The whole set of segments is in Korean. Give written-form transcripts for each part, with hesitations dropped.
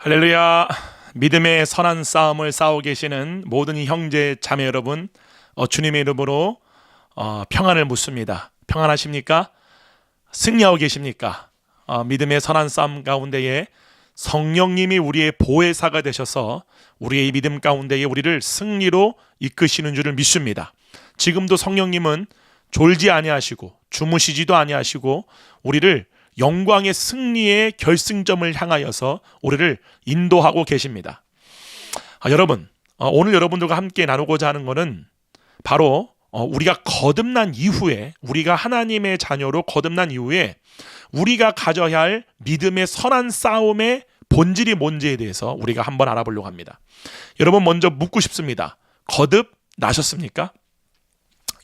할렐루야. 믿음의 선한 싸움을 싸우고 계시는 모든 형제 자매 여러분, 주님의 이름으로 평안을 묻습니다. 평안하십니까? 승리하고 계십니까? 믿음의 선한 싸움 가운데에 성령님이 우리의 보혜사가 되셔서 우리의 믿음 가운데에 우리를 승리로 이끄시는 줄을 믿습니다. 지금도 성령님은 졸지 아니하시고 주무시지도 아니하시고 우리를 영광의 승리의 결승점을 향하여서 우리를 인도하고 계십니다. 여러분, 오늘 여러분들과 함께 나누고자 하는 것은 바로 우리가 거듭난 이후에, 우리가 하나님의 자녀로 거듭난 이후에 우리가 가져야 할 믿음의 선한 싸움의 본질이 뭔지에 대해서 우리가 한번 알아보려고 합니다. 여러분, 먼저 묻고 싶습니다. 거듭나셨습니까?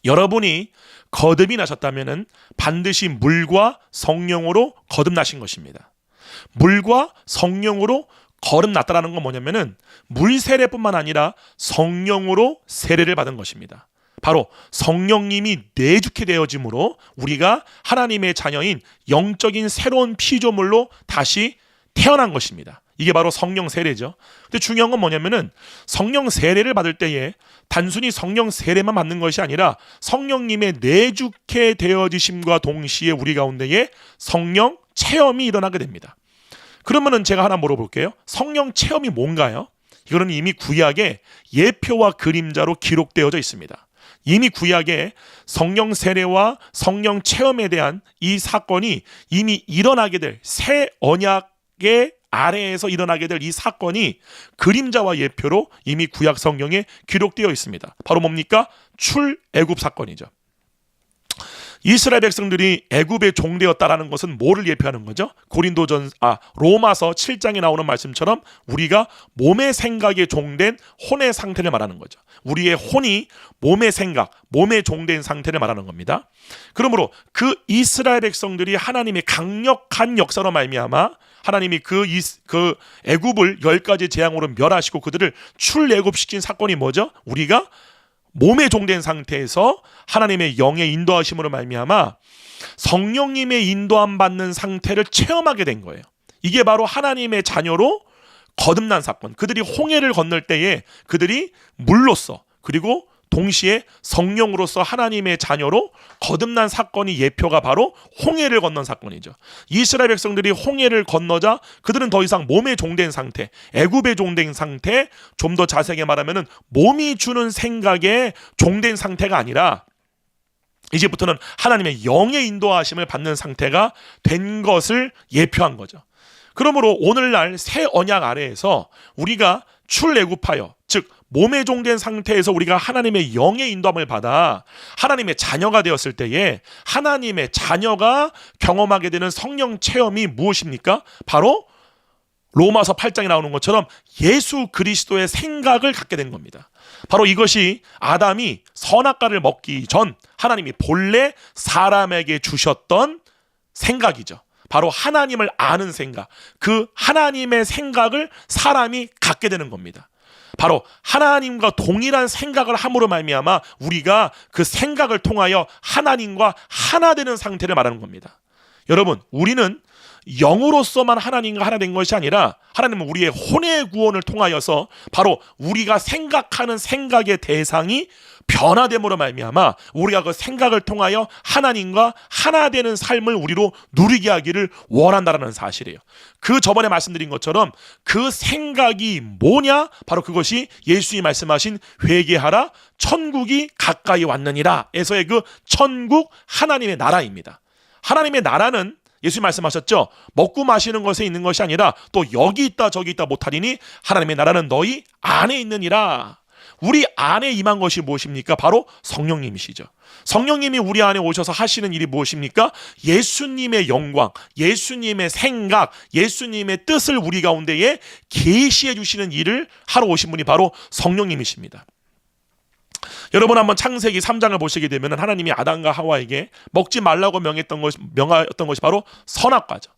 여러분이 거듭이 나셨다면 반드시 물과 성령으로 거듭나신 것입니다. 물과 성령으로 거듭났다는 건 뭐냐면은 물 세례뿐만 아니라 성령으로 세례를 받은 것입니다. 바로 성령님이 내주케 되어짐으로 우리가 하나님의 자녀인 영적인 새로운 피조물로 다시 태어난 것입니다. 이게 바로 성령 세례죠. 근데 중요한 건 뭐냐면은 성령 세례를 받을 때에 단순히 성령 세례만 받는 것이 아니라 성령님의 내주케 되어지심과 동시에 우리 가운데에 성령 체험이 일어나게 됩니다. 그러면은 제가 하나 물어볼게요. 성령 체험이 뭔가요? 이거는 이미 구약에 예표와 그림자로 기록되어져 있습니다. 이미 구약에 성령 세례와 성령 체험에 대한 이 사건이 이미 일어나게 될 새 언약의 아래에서 일어나게 될 이 사건이 그림자와 예표로 이미 구약 성경에 기록되어 있습니다. 바로 뭡니까? 출애굽 사건이죠. 이스라엘 백성들이 애굽에 종되었다라는 것은 뭐를 예표하는 거죠? 로마서 7장에 나오는 말씀처럼 우리가 몸의 생각에 종된 혼의 상태를 말하는 거죠. 우리의 혼이 몸의 생각, 몸에 종된 상태를 말하는 겁니다. 그러므로 그 이스라엘 백성들이 하나님의 강력한 역사로 말미암아 하나님이 그 애굽을 10가지 재앙으로 멸하시고 그들을 출애굽시킨 사건이 뭐죠? 우리가 몸에 종된 상태에서 하나님의 영의 인도하심으로 말미암아 성령님의 인도함 받는 상태를 체험하게 된 거예요. 이게 바로 하나님의 자녀로 거듭난 사건. 그들이 홍해를 건널 때에 그들이 물로써 그리고 동시에 성령으로서 하나님의 자녀로 거듭난 사건이 예표가 바로 홍해를 건넌 사건이죠. 이스라엘 백성들이 홍해를 건너자 그들은 더 이상 몸에 종된 상태, 애굽에 종된 상태, 좀 더 자세하게 말하면 몸이 주는 생각에 종된 상태가 아니라 이제부터는 하나님의 영의 인도하심을 받는 상태가 된 것을 예표한 거죠. 그러므로 오늘날 새 언약 아래에서 우리가 출애굽하여, 즉 몸에 종된 상태에서 우리가 하나님의 영의 인도함을 받아 하나님의 자녀가 되었을 때에 하나님의 자녀가 경험하게 되는 성령 체험이 무엇입니까? 바로 로마서 8장에 나오는 것처럼 예수 그리스도의 생각을 갖게 된 겁니다. 바로 이것이 아담이 선악과를 먹기 전 하나님이 본래 사람에게 주셨던 생각이죠. 바로 하나님을 아는 생각, 그 하나님의 생각을 사람이 갖게 되는 겁니다. 바로 하나님과 동일한 생각을 함으로 말미암아 우리가 그 생각을 통하여 하나님과 하나 되는 상태를 말하는 겁니다. 여러분, 우리는 영으로서만 하나님과 하나 된 것이 아니라 하나님은 우리의 혼의 구원을 통하여서 바로 우리가 생각하는 생각의 대상이 변화됨으로 말미암아 우리가 그 생각을 통하여 하나님과 하나 되는 삶을 우리로 누리게 하기를 원한다는 사실이에요. 그 저번에 말씀드린 것처럼 그 생각이 뭐냐? 바로 그것이 예수님이 말씀하신 회개하라 천국이 가까이 왔느니라 에서의 그 천국 하나님의 나라입니다. 하나님의 나라는 예수님 말씀하셨죠. 먹고 마시는 것에 있는 것이 아니라 또 여기 있다 저기 있다 못하리니 하나님의 나라는 너희 안에 있느니라. 우리 안에 임한 것이 무엇입니까? 바로 성령님이시죠. 성령님이 우리 안에 오셔서 하시는 일이 무엇입니까? 예수님의 영광, 예수님의 생각, 예수님의 뜻을 우리 가운데에 계시해 주시는 일을 하러 오신 분이 바로 성령님이십니다. 여러분 한번 창세기 3장을 보시게 되면 하나님이 아담과 하와에게 먹지 말라고 명하였던 것이 바로 선악과죠.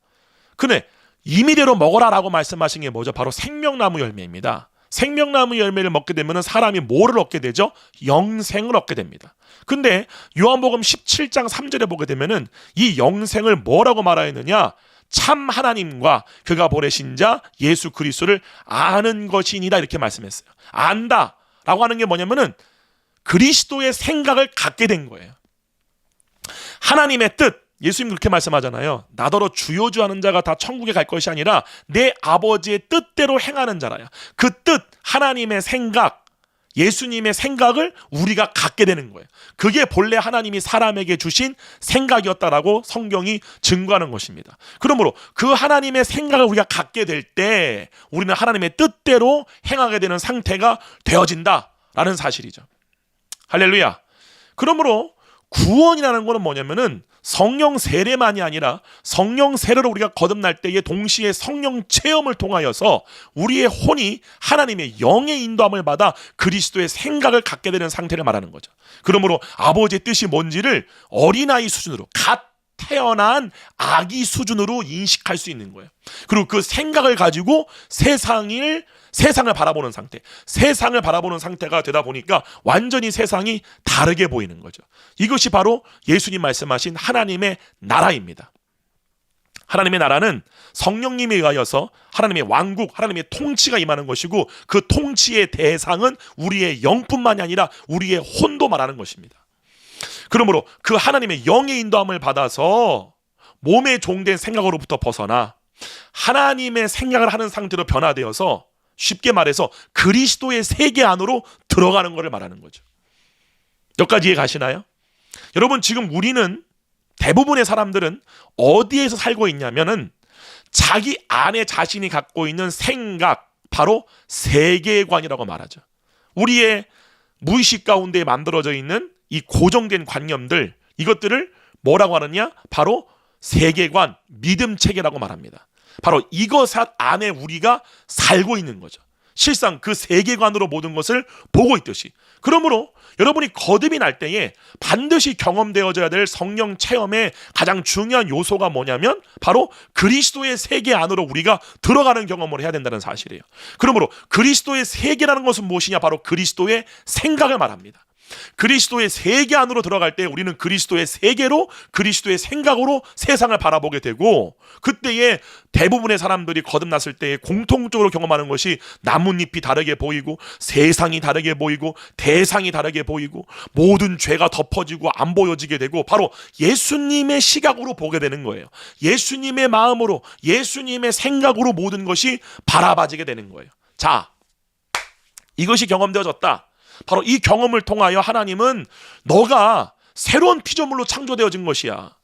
근데 임의대로 먹어라라고 말씀하신 게 뭐죠? 바로 생명나무 열매입니다. 생명나무 열매를 먹게 되면 사람이 뭐를 얻게 되죠? 영생을 얻게 됩니다. 근데 요한복음 17장 3절에 보게 되면은 이 영생을 뭐라고 말하였느냐? 참 하나님과 그가 보내신 자 예수 그리스도를 아는 것이니라 이렇게 말씀했어요. 안다라고 하는 게 뭐냐면은 그리스도의 생각을 갖게 된 거예요. 하나님의 뜻, 예수님 그렇게 말씀하잖아요. 나더러 주요주 하는 자가 다 천국에 갈 것이 아니라 내 아버지의 뜻대로 행하는 자라야. 그 뜻, 하나님의 생각, 예수님의 생각을 우리가 갖게 되는 거예요. 그게 본래 하나님이 사람에게 주신 생각이었다라고 성경이 증거하는 것입니다. 그러므로 그 하나님의 생각을 우리가 갖게 될 때 우리는 하나님의 뜻대로 행하게 되는 상태가 되어진다라는 사실이죠. 할렐루야. 그러므로 구원이라는 것은 뭐냐면은 성령 세례만이 아니라 성령 세례로 우리가 거듭날 때에 동시에 성령 체험을 통하여서 우리의 혼이 하나님의 영의 인도함을 받아 그리스도의 생각을 갖게 되는 상태를 말하는 거죠. 그러므로 아버지의 뜻이 뭔지를 어린아이 수준으로, 갓 태어난 아기 수준으로 인식할 수 있는 거예요. 그리고 그 생각을 가지고 세상을 바라보는 상태, 세상을 바라보는 상태가 되다 보니까 완전히 세상이 다르게 보이는 거죠. 이것이 바로 예수님 말씀하신 하나님의 나라입니다. 하나님의 나라는 성령님에 의하여서 하나님의 왕국, 하나님의 통치가 임하는 것이고 그 통치의 대상은 우리의 영뿐만이 아니라 우리의 혼도 말하는 것입니다. 그러므로 그 하나님의 영의 인도함을 받아서 몸에 종된 생각으로부터 벗어나 하나님의 생각을 하는 상태로 변화되어서 쉽게 말해서 그리스도의 세계 안으로 들어가는 것을 말하는 거죠. 여기까지 이해 가시나요? 여러분, 지금 우리는 대부분의 사람들은 어디에서 살고 있냐면은 자기 안에 자신이 갖고 있는 생각, 바로 세계관이라고 말하죠. 우리의 무의식 가운데 만들어져 있는 이 고정된 관념들, 이것들을 뭐라고 하느냐? 바로 세계관, 믿음 체계라고 말합니다. 바로 이것 안에 우리가 살고 있는 거죠. 실상 그 세계관으로 모든 것을 보고 있듯이. 그러므로 여러분이 거듭이 날 때에 반드시 경험되어져야 될 성령 체험의 가장 중요한 요소가 뭐냐면 바로 그리스도의 세계 안으로 우리가 들어가는 경험을 해야 된다는 사실이에요. 그러므로 그리스도의 세계라는 것은 무엇이냐? 바로 그리스도의 생각을 말합니다. 그리스도의 세계 안으로 들어갈 때 우리는 그리스도의 세계로, 그리스도의 생각으로 세상을 바라보게 되고, 그때에 대부분의 사람들이 거듭났을 때 공통적으로 경험하는 것이 나뭇잎이 다르게 보이고, 세상이 다르게 보이고, 대상이 다르게 보이고, 모든 죄가 덮어지고 안 보여지게 되고, 바로 예수님의 시각으로 보게 되는 거예요. 예수님의 마음으로, 예수님의 생각으로 모든 것이 바라봐지게 되는 거예요. 자, 이것이 경험되어졌다. 바로 이 경험을 통하여 하나님은 너가 새로운 피조물로 창조되어진 것이야.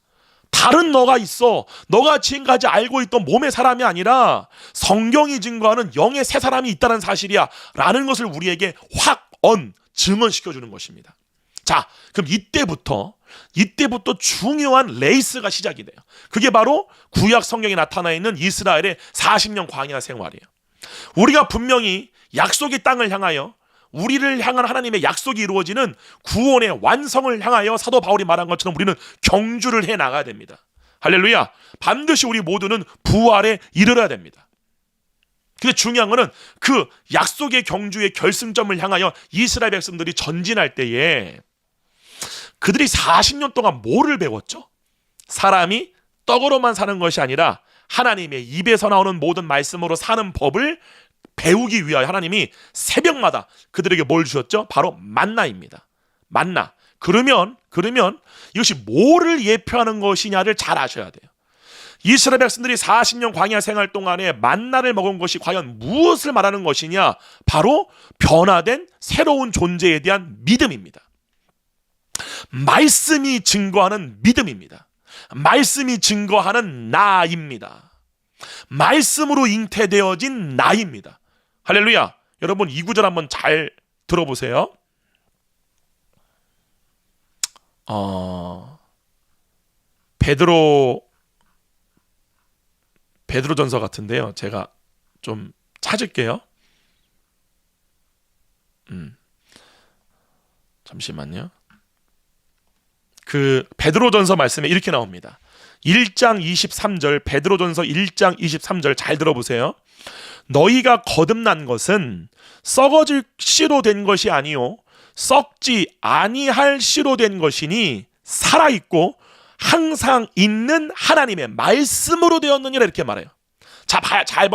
다른 너가 있어. 너가 지금까지 알고 있던 몸의 사람이 아니라 성경이 증거하는 영의 새 사람이 있다는 사실이야 라는 것을 우리에게 증언시켜주는 것입니다. 자, 그럼 이때부터 중요한 레이스가 시작이 돼요. 그게 바로 구약 성경에 나타나 있는 이스라엘의 40년 광야 생활이에요. 우리가 분명히 약속의 땅을 향하여, 우리를 향한 하나님의 약속이 이루어지는 구원의 완성을 향하여 사도 바울이 말한 것처럼 우리는 경주를 해 나가야 됩니다. 할렐루야. 반드시 우리 모두는 부활에 이르러야 됩니다. 근데 중요한 거는 그 약속의 경주의 결승점을 향하여 이스라엘 백성들이 전진할 때에 그들이 40년 동안 뭐를 배웠죠? 사람이 떡으로만 사는 것이 아니라 하나님의 입에서 나오는 모든 말씀으로 사는 법을 배우기 위하여 하나님이 새벽마다 그들에게 뭘 주셨죠? 바로 만나입니다. 만나. 그러면 이것이 뭐를 예표하는 것이냐를 잘 아셔야 돼요. 이스라엘 백성들이 40년 광야 생활 동안에 만나를 먹은 것이 과연 무엇을 말하는 것이냐? 바로 변화된 새로운 존재에 대한 믿음입니다. 말씀이 증거하는 믿음입니다. 말씀이 증거하는 나입니다. 말씀으로 잉태되어진 나입니다. 할렐루야. 여러분, 이 구절 한번 잘 들어보세요. 베드로전서 같은데요. 제가 좀 찾을게요. 잠시만요. 그 베드로전서 말씀에 이렇게 나옵니다. 1장 23절, 베드로전서 1장 23절 잘 들어보세요. 너희가 거듭난 것은 썩어질 씨로 된 것이 아니요 썩지 아니할 씨로 된 것이니 살아있고 항상 있는 하나님의 말씀으로 되었느니라 이렇게 말해요. 자, 잘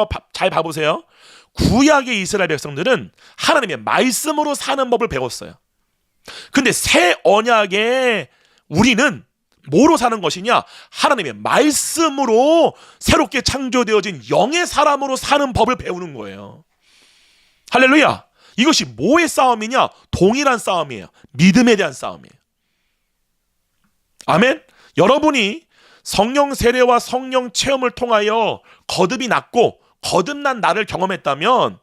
봐보세요. 구약의 이스라엘 백성들은 하나님의 말씀으로 사는 법을 배웠어요. 근데 새 언약에 우리는 뭐로 사는 것이냐? 하나님의 말씀으로 새롭게 창조되어진 영의 사람으로 사는 법을 배우는 거예요. 할렐루야. 이것이 뭐의 싸움이냐? 동일한 싸움이에요. 믿음에 대한 싸움이에요. 아멘. 여러분이 성령 세례와 성령 체험을 통하여 거듭이 났고 거듭난 나를 경험했다면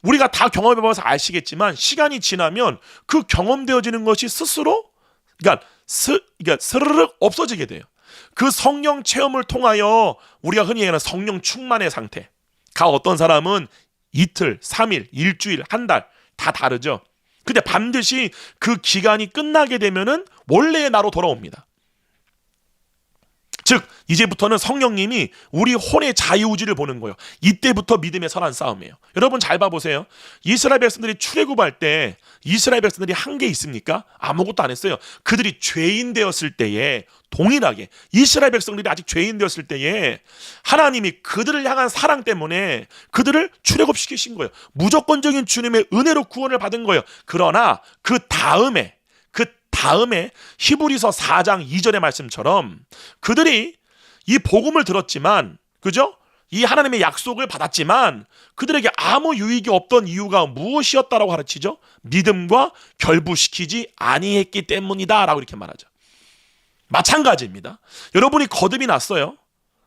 우리가 다 경험해봐서 아시겠지만 시간이 지나면 그 경험되어지는 것이 스스로 그러니까 스르륵 없어지게 돼요. 그 성령 체험을 통하여 우리가 흔히 얘기하는 성령 충만의 상태가 어떤 사람은 이틀, 3일, 일주일, 한 달 다 다르죠. 근데 반드시 그 기간이 끝나게 되면은 원래의 나로 돌아옵니다. 즉 이제부터는 성령님이 우리 혼의 자유의지를 보는 거예요. 이때부터 믿음의 선한 싸움이에요. 여러분 잘 봐보세요. 이스라엘 백성들이 출애굽할 때 이스라엘 백성들이 한 게 있습니까? 아무것도 안 했어요. 그들이 죄인 되었을 때에 동일하게 이스라엘 백성들이 아직 죄인 되었을 때에 하나님이 그들을 향한 사랑 때문에 그들을 출애굽시키신 거예요. 무조건적인 주님의 은혜로 구원을 받은 거예요. 그러나 그 다음에 히브리서 4장 2절의 말씀처럼 그들이 이 복음을 들었지만 그죠? 이 하나님의 약속을 받았지만 그들에게 아무 유익이 없던 이유가 무엇이었다라고 가르치죠? 믿음과 결부시키지 아니했기 때문이다 라고 이렇게 말하죠. 마찬가지입니다. 여러분이 거듭이 났어요.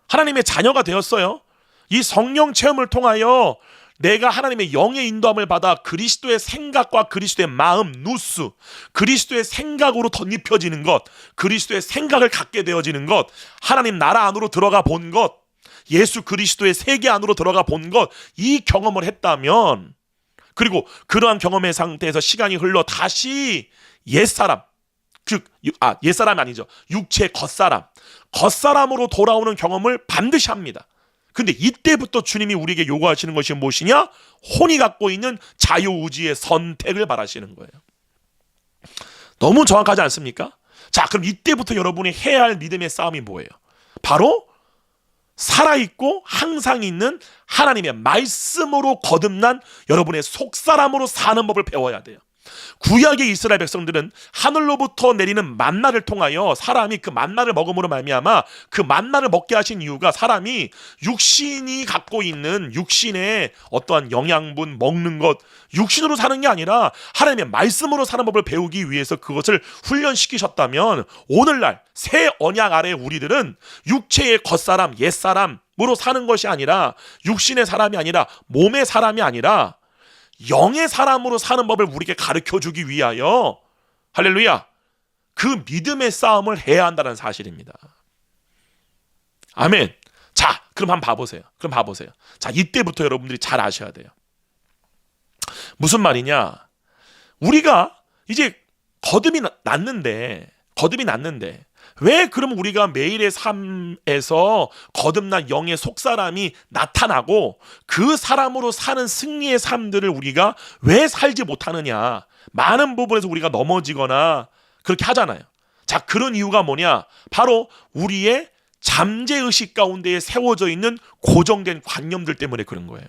하나님의 자녀가 되었어요. 이 성령 체험을 통하여 내가 하나님의 영의 인도함을 받아 그리스도의 생각과 그리스도의 마음, 누스, 그리스도의 생각으로 덧입혀지는 것, 그리스도의 생각을 갖게 되어지는 것, 하나님 나라 안으로 들어가 본 것, 예수 그리스도의 세계 안으로 들어가 본 것, 이 경험을 했다면 그리고 그러한 경험의 상태에서 시간이 흘러 다시 옛사람, 옛사람이 아니죠. 육체의 겉사람으로 돌아오는 경험을 반드시 합니다. 근데 이때부터 주님이 우리에게 요구하시는 것이 무엇이냐? 혼이 갖고 있는 자유의지의 선택을 바라시는 거예요. 너무 정확하지 않습니까? 자, 그럼 이때부터 여러분이 해야 할 믿음의 싸움이 뭐예요? 바로 살아있고 항상 있는 하나님의 말씀으로 거듭난 여러분의 속사람으로 사는 법을 배워야 돼요. 구약의 이스라엘 백성들은 하늘로부터 내리는 만나를 통하여 사람이 그 만나를 먹음으로 말미암아 그 만나를 먹게 하신 이유가 사람이 육신이 갖고 있는 육신의 어떠한 영양분 먹는 것 육신으로 사는 게 아니라 하나님의 말씀으로 사는 법을 배우기 위해서 그것을 훈련시키셨다면 오늘날 새 언약 아래 우리들은 육체의 겉사람 옛사람으로 사는 것이 아니라 육신의 사람이 아니라 몸의 사람이 아니라 영의 사람으로 사는 법을 우리에게 가르쳐주기 위하여 할렐루야 그 믿음의 싸움을 해야 한다는 사실입니다. 아멘. 자, 그럼 한번 봐보세요. 자, 이때부터 여러분들이 잘 아셔야 돼요. 무슨 말이냐? 우리가 이제 거듭이 났는데 왜 그럼 우리가 매일의 삶에서 거듭난 영의 속사람이 나타나고 그 사람으로 사는 승리의 삶들을 우리가 왜 살지 못하느냐? 많은 부분에서 우리가 넘어지거나 그렇게 하잖아요. 자, 그런 이유가 뭐냐? 바로 우리의 잠재의식 가운데에 세워져 있는 고정된 관념들 때문에 그런 거예요.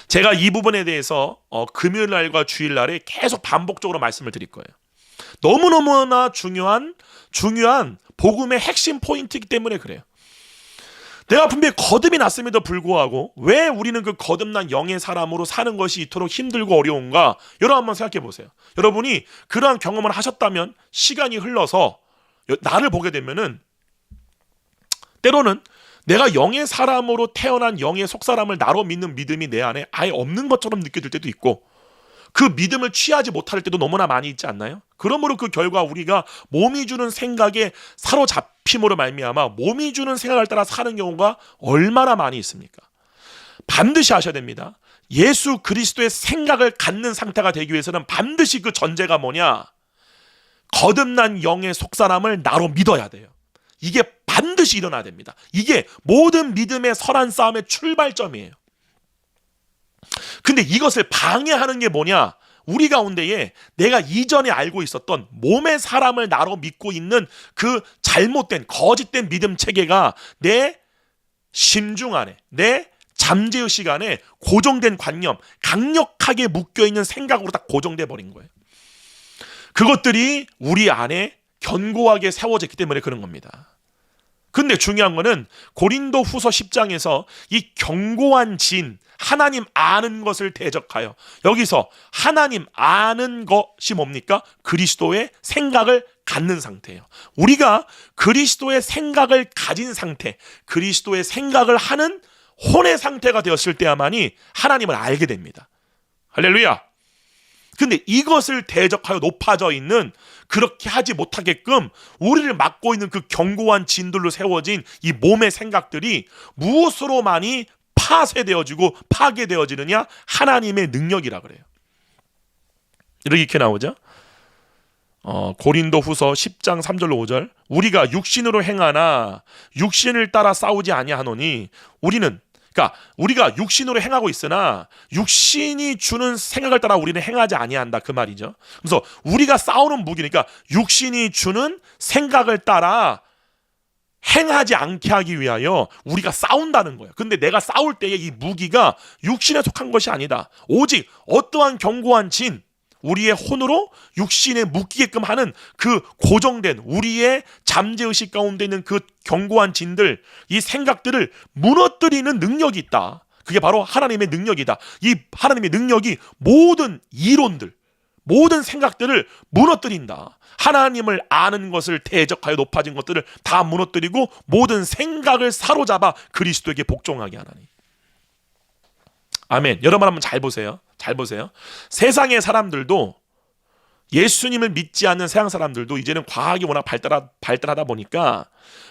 제가 이 부분에 대해서 금요일날과 주일날에 계속 반복적으로 말씀을 드릴 거예요. 너무너무나 중요한 복음의 핵심 포인트이기 때문에 그래요. 내가 분명히 거듭이 났음에도 불구하고 왜 우리는 그 거듭난 영의 사람으로 사는 것이 이토록 힘들고 어려운가? 여러분 한번 생각해 보세요. 여러분이 그러한 경험을 하셨다면 시간이 흘러서 나를 보게 되면은 때로는 내가 영의 사람으로 태어난 영의 속사람을 나로 믿는 믿음이 내 안에 아예 없는 것처럼 느껴질 때도 있고 그 믿음을 취하지 못할 때도 너무나 많이 있지 않나요? 그러므로 그 결과 우리가 몸이 주는 생각에 사로잡힘으로 말미암아 몸이 주는 생각을 따라 사는 경우가 얼마나 많이 있습니까? 반드시 아셔야 됩니다. 예수 그리스도의 생각을 갖는 상태가 되기 위해서는 반드시 그 전제가 뭐냐? 거듭난 영의 속사람을 나로 믿어야 돼요. 이게 반드시 일어나야 됩니다. 이게 모든 믿음의 선한 싸움의 출발점이에요. 근데 이것을 방해하는 게 뭐냐? 우리 가운데에 내가 이전에 알고 있었던 몸의 사람을 나로 믿고 있는 그 잘못된 거짓된 믿음 체계가 내 심중 안에, 내 잠재의식 안에 고정된 관념, 강력하게 묶여있는 생각으로 딱 고정돼 버린 거예요. 그것들이 우리 안에 견고하게 세워졌기 때문에 그런 겁니다. 근데 중요한 거는 고린도 후서 10장에서 이 견고한 진, 하나님 아는 것을 대적하여, 여기서 하나님 아는 것이 뭡니까? 그리스도의 생각을 갖는 상태예요. 우리가 그리스도의 생각을 가진 상태, 그리스도의 생각을 하는 혼의 상태가 되었을 때야만이 하나님을 알게 됩니다. 할렐루야. 근데 이것을 대적하여 높아져 있는, 그렇게 하지 못하게끔 우리를 막고 있는 그 견고한 진들로 세워진 이 몸의 생각들이 무엇으로 많이 파쇄되어지고 파괴되어지느냐? 하나님의 능력이라 그래요. 이렇게 나오죠. 고린도 후서 10장 3절로 5절, 우리가 육신으로 행하나 육신을 따라 싸우지 아니하노니, 우리가 육신으로 행하고 있으나 육신이 주는 생각을 따라 우리는 행하지 아니한다, 그 말이죠. 그래서 우리가 싸우는 무기니까 육신이 주는 생각을 따라 행하지 않게 하기 위하여 우리가 싸운다는 거예요. 근데 내가 싸울 때에 이 무기가 육신에 속한 것이 아니다. 오직 어떠한 견고한 진, 우리의 혼으로 육신에 묶이게끔 하는 그 고정된 우리의 잠재의식 가운데 있는 그 견고한 진들, 이 생각들을 무너뜨리는 능력이 있다. 그게 바로 하나님의 능력이다. 이 하나님의 능력이 모든 이론들, 모든 생각들을 무너뜨린다. 하나님을 아는 것을 대적하여 높아진 것들을 다 무너뜨리고 모든 생각을 사로잡아 그리스도에게 복종하게 하나니. 아멘. 여러분 한번 잘 보세요. 잘 보세요. 세상의 사람들도, 예수님을 믿지 않는 세상 사람들도 이제는 과학이 워낙 발달하다 보니까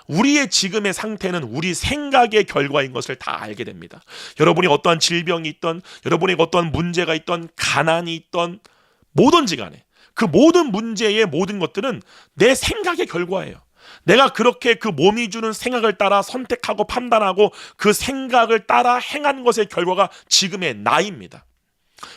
우리의 지금의 상태는 우리 생각의 결과인 것을 다 알게 됩니다. 여러분이 어떠한 질병이 있던, 여러분이 어떠한 문제가 있던, 가난이 있던, 뭐든지 간에 그 모든 문제의 모든 것들은 내 생각의 결과예요. 내가 그렇게 그 몸이 주는 생각을 따라 선택하고 판단하고 그 생각을 따라 행한 것의 결과가 지금의 나입니다.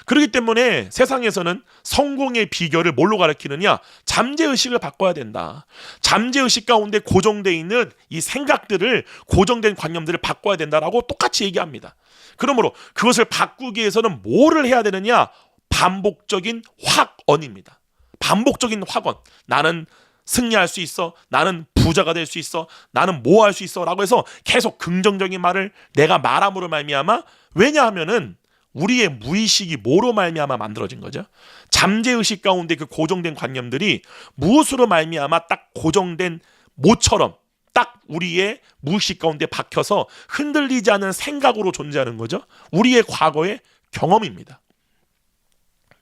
그렇기 때문에 세상에서는 성공의 비결을 뭘로 가르치느냐? 잠재의식을 바꿔야 된다. 잠재의식 가운데 고정되어 있는 이 생각들을, 고정된 관념들을 바꿔야 된다라고 똑같이 얘기합니다. 그러므로 그것을 바꾸기 위해서는 뭐를 해야 되느냐? 반복적인 확언입니다. 반복적인 확언. 나는 승리할 수 있어, 나는 부자가 될 수 있어, 나는 뭐 할 수 있어 라고 해서 계속 긍정적인 말을 내가 말함으로 말미암아, 왜냐하면은 우리의 무의식이 뭐로 말미암아 만들어진 거죠? 잠재의식 가운데 그 고정된 관념들이 무엇으로 말미암아 딱 고정된 모처럼 딱 우리의 무의식 가운데 박혀서 흔들리지 않은 생각으로 존재하는 거죠. 우리의 과거의 경험입니다.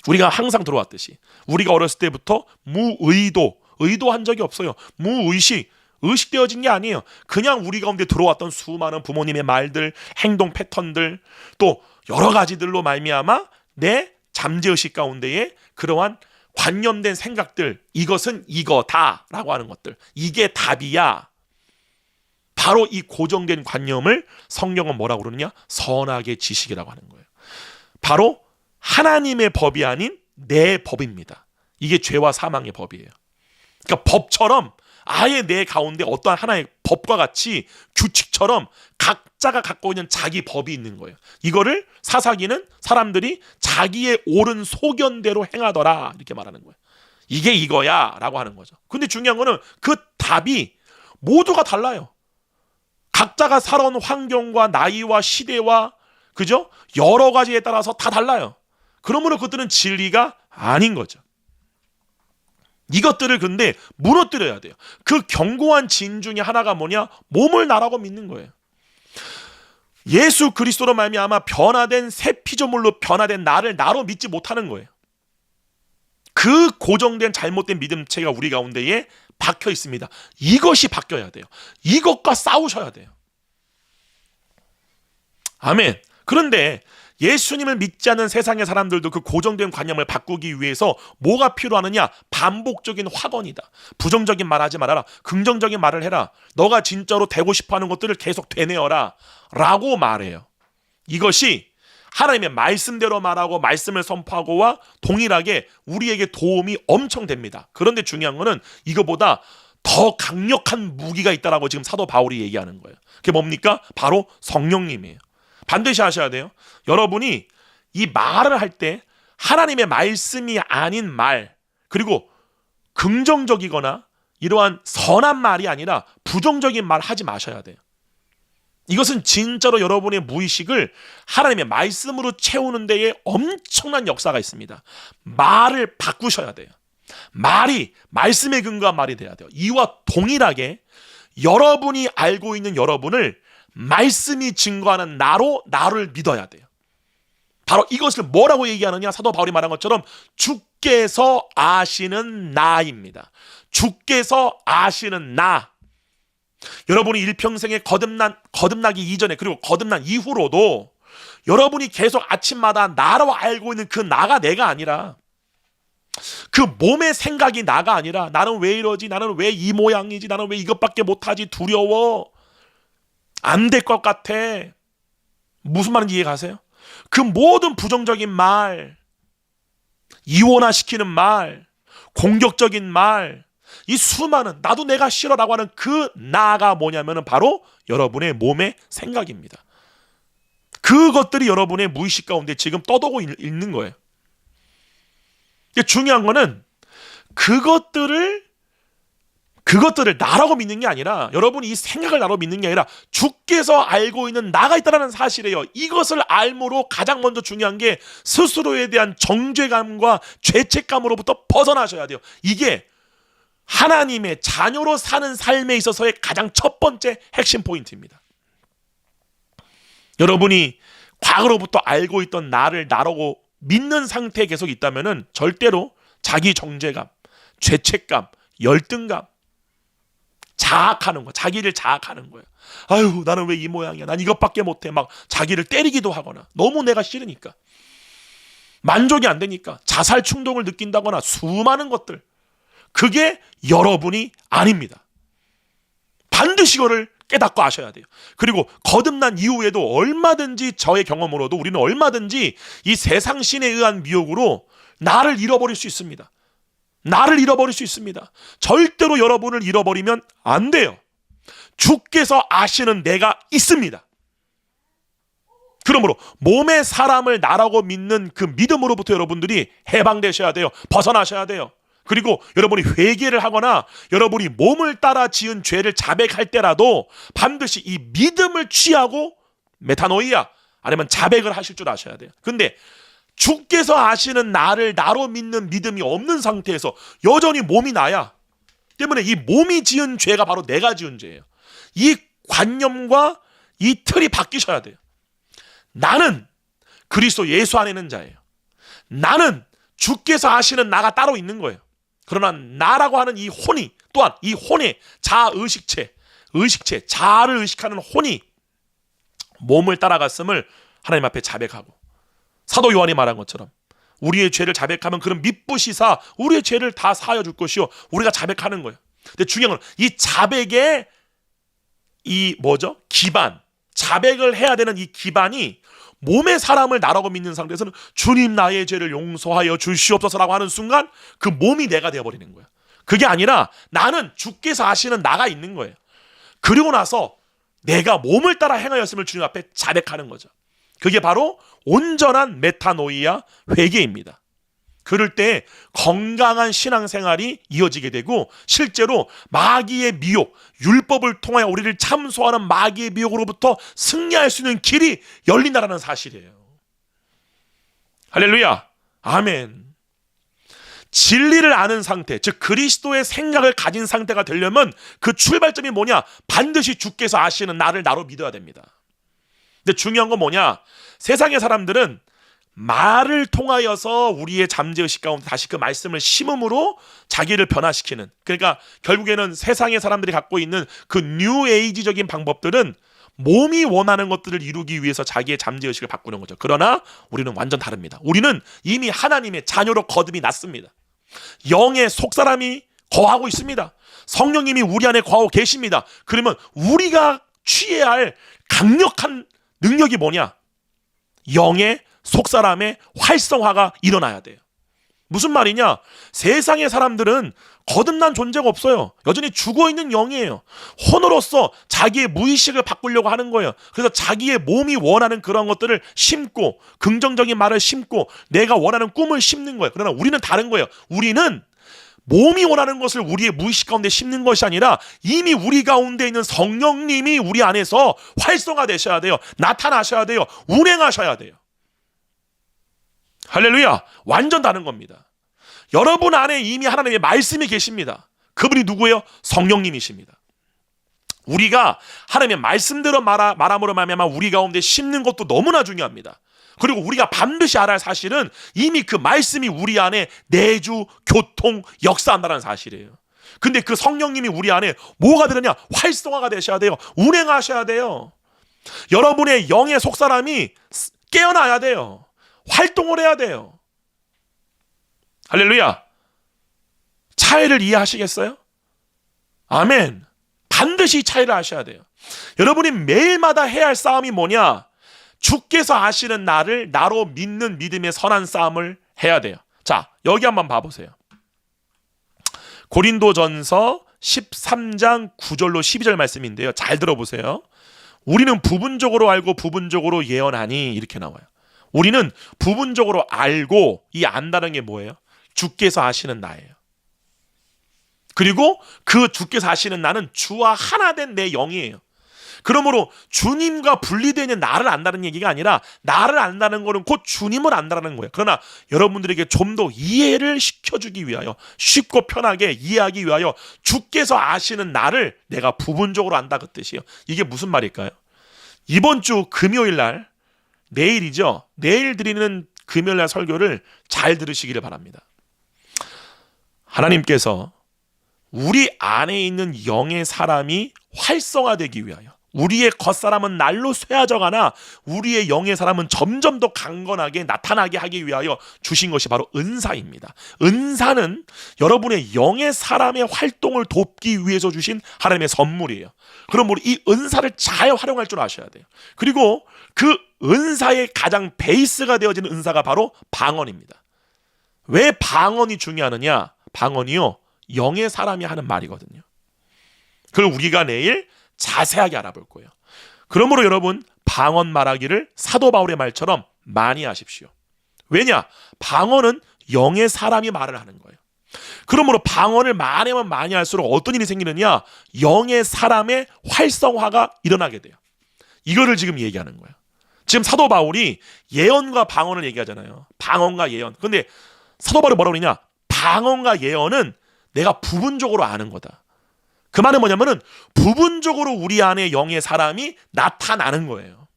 우리가 항상 들어왔듯이 우리가 어렸을 때부터 의도한 적이 없어요. 의식되어진 게 아니에요. 그냥 우리 가운데 들어왔던 수많은 부모님의 말들, 행동 패턴들, 또 여러 가지들로 말미암아 내 잠재의식 가운데에 그러한 관념된 생각들, 이것은 이거다라고 하는 것들, 이게 답이야. 바로 이 고정된 관념을 성경은 뭐라고 그러느냐? 선악의 지식이라고 하는 거예요. 바로 하나님의 법이 아닌 내 법입니다. 이게 죄와 사망의 법이에요. 그러니까 법처럼 아예 내 가운데 어떠한 하나의 법과 같이 규칙처럼 각자가 갖고 있는 자기 법이 있는 거예요. 이거를 사사기는 사람들이 자기의 옳은 소견대로 행하더라 이렇게 말하는 거예요. 이게 이거야 라고 하는 거죠. 근데 중요한 거는 그 답이 모두가 달라요. 각자가 살아온 환경과 나이와 시대와, 그죠? 여러 가지에 따라서 다 달라요. 그러므로 그것들은 진리가 아닌 거죠. 이것들을 근데 무너뜨려야 돼요. 그 견고한 진 중에 하나가 뭐냐? 몸을 나라고 믿는 거예요. 예수 그리스도로 말미암아 변화된 새 피조물로 변화된 나를 나로 믿지 못하는 거예요. 그 고정된 잘못된 믿음체가 우리 가운데에 박혀 있습니다. 이것이 바뀌어야 돼요. 이것과 싸우셔야 돼요. 아멘. 그런데 예수님을 믿지 않는 세상의 사람들도 그 고정된 관념을 바꾸기 위해서 뭐가 필요하느냐? 반복적인 확언이다. 부정적인 말하지 말아라. 긍정적인 말을 해라. 너가 진짜로 되고 싶어하는 것들을 계속 되뇌어라 라고 말해요. 이것이 하나님의 말씀대로 말하고 말씀을 선포하고와 동일하게 우리에게 도움이 엄청 됩니다. 그런데 중요한 거는 이거보다 더 강력한 무기가 있다라고 지금 사도 바울이 얘기하는 거예요. 그게 뭡니까? 바로 성령님이에요. 반드시 하셔야 돼요. 여러분이 이 말을 할 때 하나님의 말씀이 아닌 말, 그리고 긍정적이거나 이러한 선한 말이 아니라 부정적인 말 하지 마셔야 돼요. 이것은 진짜로 여러분의 무의식을 하나님의 말씀으로 채우는 데에 엄청난 역사가 있습니다. 말을 바꾸셔야 돼요. 말이 말씀에 근거한 말이 돼야 돼요. 이와 동일하게 여러분이 알고 있는 여러분을 말씀이 증거하는 나를 믿어야 돼요. 바로 이것을 뭐라고 얘기하느냐? 사도 바울이 말한 것처럼 주께서 아시는 나입니다. 주께서 아시는 나. 여러분이 일평생에 거듭나기 이전에 그리고 거듭난 이후로도 여러분이 계속 아침마다 나라고 알고 있는 그 나가 내가 아니라, 그 몸의 생각이 나가 아니라, 나는 왜 이러지? 나는 왜 이 모양이지? 나는 왜 이것밖에 못하지? 두려워. 안 될 것 같아. 무슨 말인지 이해 가세요? 그 모든 부정적인 말, 이원화시키는 말, 공격적인 말, 이 수많은 나도 내가 싫어라고 하는 그 나가 뭐냐면은 바로 여러분의 몸의 생각입니다. 그것들이 여러분의 무의식 가운데 지금 떠도고 있는 거예요. 중요한 거는 그것들을 나라고 믿는 게 아니라, 여러분이 이 생각을 나라고 믿는 게 아니라 주께서 알고 있는 나가 있다는 사실이에요. 이것을 알므로 가장 먼저 중요한 게 스스로에 대한 정죄감과 죄책감으로부터 벗어나셔야 돼요. 이게 하나님의 자녀로 사는 삶에 있어서의 가장 첫 번째 핵심 포인트입니다. 여러분이 과거로부터 알고 있던 나를 나라고 믿는 상태에 계속 있다면은 절대로 자기 정죄감, 죄책감, 열등감, 자학하는 거, 자기를 자학하는 거예요. 아유, 나는 왜 이 모양이야? 난 이것밖에 못해. 막 자기를 때리기도 하거나, 너무 내가 싫으니까, 만족이 안 되니까 자살 충동을 느낀다거나, 수많은 것들. 그게 여러분이 아닙니다. 반드시 이거를 깨닫고 아셔야 돼요. 그리고 거듭난 이후에도 얼마든지, 저의 경험으로도 우리는 얼마든지 이 세상 신에 의한 미혹으로 나를 잃어버릴 수 있습니다. 나를 잃어버릴 수 있습니다. 절대로 여러분을 잃어버리면 안 돼요. 주께서 아시는 내가 있습니다. 그러므로 몸의 사람을 나라고 믿는 그 믿음으로부터 여러분들이 해방되셔야 돼요. 벗어나셔야 돼요. 그리고 여러분이 회개를 하거나 여러분이 몸을 따라 지은 죄를 자백할 때라도 반드시 이 믿음을 취하고 메타노이아, 아니면 자백을 하실 줄 아셔야 돼요. 근데 주께서 아시는 나를 나로 믿는 믿음이 없는 상태에서 여전히 몸이 나야 때문에 이 몸이 지은 죄가 바로 내가 지은 죄예요. 이 관념과 이 틀이 바뀌셔야 돼요. 나는 그리스도 예수 안에 있는 자예요. 나는 주께서 아시는 나가 따로 있는 거예요. 그러나 나라고 하는 이 혼이, 또한 이 혼의 자의식체, 자아를 의식하는 혼이 몸을 따라갔음을 하나님 앞에 자백하고, 사도 요한이 말한 것처럼 우리의 죄를 자백하면 그런 미쁘시사 우리의 죄를 다 사하여 줄 것이요, 우리가 자백하는 거예요. 근데 중요한 건 이 자백의 이 기반, 자백을 해야 되는 이 기반이 몸의 사람을 나라고 믿는 상태에서는 주님 나의 죄를 용서하여 주시옵소서라고 하는 순간 그 몸이 내가 되어버리는 거예요. 그게 아니라 나는 주께서 아시는 나가 있는 거예요. 그리고 나서 내가 몸을 따라 행하였음을 주님 앞에 자백하는 거죠. 그게 바로 온전한 메타노이아 회개입니다. 그럴 때 건강한 신앙생활이 이어지게 되고, 실제로 마귀의 미혹, 율법을 통하여 우리를 참소하는 마귀의 미혹으로부터 승리할 수 있는 길이 열린다는 사실이에요. 할렐루야, 아멘. 진리를 아는 상태, 즉 그리스도의 생각을 가진 상태가 되려면 그 출발점이 뭐냐? 반드시 주께서 아시는 나를 나로 믿어야 됩니다. 근데 중요한 건 뭐냐? 세상의 사람들은 말을 통하여서 우리의 잠재의식 가운데 다시 그 말씀을 심음으로 자기를 변화시키는, 그러니까 결국에는 세상의 사람들이 갖고 있는 그 뉴에이지적인 방법들은 몸이 원하는 것들을 이루기 위해서 자기의 잠재의식을 바꾸는 거죠. 그러나 우리는 완전 다릅니다. 우리는 이미 하나님의 자녀로 거듭이 났습니다. 영의 속사람이 거하고 있습니다. 성령님이 우리 안에 거하고 계십니다. 그러면 우리가 취해야 할 강력한 능력이 뭐냐? 영의 속사람의 활성화가 일어나야 돼요. 무슨 말이냐? 세상의 사람들은 거듭난 존재가 없어요. 여전히 죽어있는 영이에요. 혼으로서 자기의 무의식을 바꾸려고 하는 거예요. 그래서 자기의 몸이 원하는 그런 것들을 심고, 긍정적인 말을 심고, 내가 원하는 꿈을 심는 거예요. 그러나 우리는 다른 거예요. 우리는 몸이 원하는 것을 우리의 무의식 가운데 심는 것이 아니라 이미 우리 가운데 있는 성령님이 우리 안에서 활성화되셔야 돼요. 나타나셔야 돼요. 운행하셔야 돼요. 할렐루야. 완전 다른 겁니다. 여러분 안에 이미 하나님의 말씀이 계십니다. 그분이 누구예요? 성령님이십니다. 우리가 하나님의 말씀대로 말함으로 말미암아 우리 가운데 심는 것도 너무나 중요합니다. 그리고 우리가 반드시 알아야 할 사실은 이미 그 말씀이 우리 안에 내주, 교통, 역사한다는 사실이에요. 근데 그 성령님이 우리 안에 뭐가 되느냐? 활성화가 되셔야 돼요. 운행하셔야 돼요. 여러분의 영의 속사람이 깨어나야 돼요. 활동을 해야 돼요. 할렐루야. 차이를 이해하시겠어요? 아멘. 반드시 차이를 아셔야 돼요. 여러분이 매일마다 해야 할 싸움이 뭐냐? 주께서 아시는 나를 나로 믿는 믿음의 선한 싸움을 해야 돼요. 자, 여기 한번 봐보세요. 고린도전서 13장 9절로 12절 말씀인데요. 잘 들어보세요. 우리는 부분적으로 알고 부분적으로 예언하니, 이렇게 나와요. 우리는 부분적으로 알고, 이 안다는 게 뭐예요? 주께서 아시는 나예요. 그리고 그 주께서 아시는 나는 주와 하나 된 내 영이에요. 그러므로 주님과 분리되어 있는 나를 안다는 얘기가 아니라 나를 안다는 것은 곧 주님을 안다는 거예요. 그러나 여러분들에게 좀 더 이해를 시켜주기 위하여, 쉽고 편하게 이해하기 위하여 주께서 아시는 나를 내가 부분적으로 안다, 그 뜻이에요. 이게 무슨 말일까요? 이번 주 금요일 날, 내일이죠. 내일 드리는 금요일 날 설교를 잘 들으시기를 바랍니다. 하나님께서 우리 안에 있는 영의 사람이 활성화되기 위하여, 우리의 겉사람은 날로 쇠해져가나 우리의 영의 사람은 점점 더 강건하게 나타나게 하기 위하여 주신 것이 바로 은사입니다. 은사는 여러분의 영의 사람의 활동을 돕기 위해서 주신 하나님의 선물이에요. 그러므로 이 은사를 잘 활용할 줄 아셔야 돼요. 그리고 그 은사의 가장 베이스가 되어지는 은사가 바로 방언입니다. 왜 방언이 중요하느냐? 방언이요, 영의 사람이 하는 말이거든요. 그걸 우리가 내일 자세하게 알아볼 거예요. 그러므로 여러분, 방언 말하기를 사도 바울의 말처럼 많이 하십시오. 왜냐? 방언은 영의 사람이 말을 하는 거예요. 그러므로 방언을 많이 하면 많이 할수록 어떤 일이 생기느냐? 영의 사람의 활성화가 일어나게 돼요. 이거를 지금 얘기하는 거예요. 지금 사도 바울이 예언과 방언을 얘기하잖아요. 방언과 예언. 근데 사도 바울이 뭐라고 그러냐? 방언과 예언은 내가 부분적으로 아는 거다. 그 말은 뭐냐면은 부분적으로 우리 안에 영의 사람이 나타나는 거예요.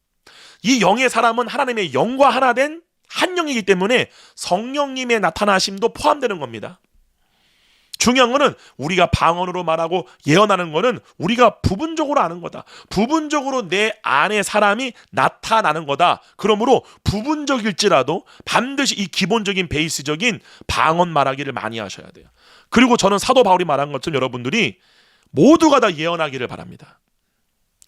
이 영의 사람은 하나님의 영과 하나 된 한 영이기 때문에 성령님의 나타나심도 포함되는 겁니다. 중요한 거는 우리가 방언으로 말하고 예언하는 거는 우리가 부분적으로 아는 거다. 부분적으로 내 안에 사람이 나타나는 거다. 그러므로 부분적일지라도 반드시 이 기본적인 베이스적인 방언 말하기를 많이 하셔야 돼요. 그리고 저는 사도 바울이 말한 것처럼 여러분들이 모두가 다 예언하기를 바랍니다.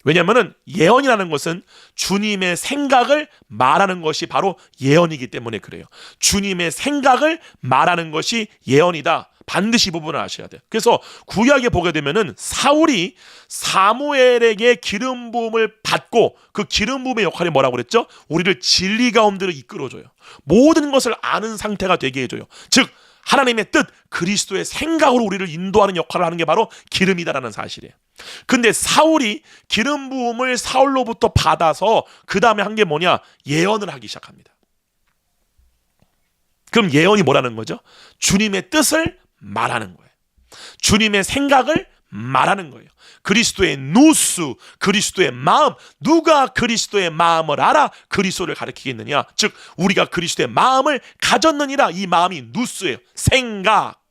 왜냐하면 예언이라는 것은 주님의 생각을 말하는 것이 바로 예언이기 때문에 그래요. 주님의 생각을 말하는 것이 예언이다. 반드시 이 부분을 아셔야 돼요. 그래서 구약에 보게 되면은 사울이 사무엘에게 기름 부음을 받고 그 기름 부음의 역할이 뭐라고 그랬죠? 우리를 진리 가운데로 이끌어줘요. 모든 것을 아는 상태가 되게 해줘요. 즉 하나님의 뜻, 그리스도의 생각으로 우리를 인도하는 역할을 하는 게 바로 기름이다라는 사실이에요. 근데 사울이 기름 부음을 사울로부터 받아서 그 다음에 한 게 뭐냐? 예언을 하기 시작합니다. 그럼 예언이 뭐라는 거죠? 주님의 뜻을 말하는 거예요. 주님의 생각을 말하는 거예요. 그리스도의 누스, 그리스도의 마음. 누가 그리스도의 마음을 알아 그리스도를 가리키겠느냐? 즉 우리가 그리스도의 마음을 가졌느니라. 이 마음이 누스예요. 생각.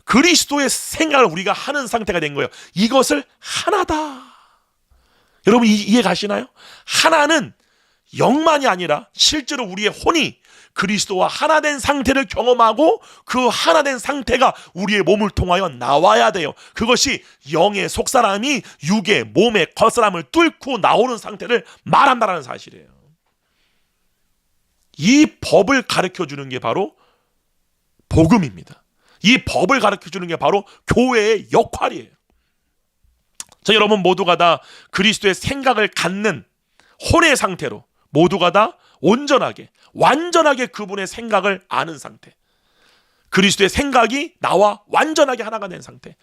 그리스도의 생각을 우리가 하는 상태가 된 거예요. 이것을 하나다. 여러분 이해 가시나요? 하나는 영만이 아니라 실제로 우리의 혼이 그리스도와 하나 된 상태를 경험하고 그 하나 된 상태가 우리의 몸을 통하여 나와야 돼요. 그것이 영의 속사람이 육의 몸의 겉사람을 뚫고 나오는 상태를 말한다는 사실이에요. 이 법을 가르쳐 주는 게 바로 복음입니다. 이 법을 가르쳐 주는 게 바로 교회의 역할이에요. 자, 여러분 모두가 다 그리스도의 생각을 갖는 혼의 상태로 모두가 다 온전하게 완전하게 그분의 생각을 아는 상태, 그리스도의 생각이 나와 완전하게 하나가 된 상태,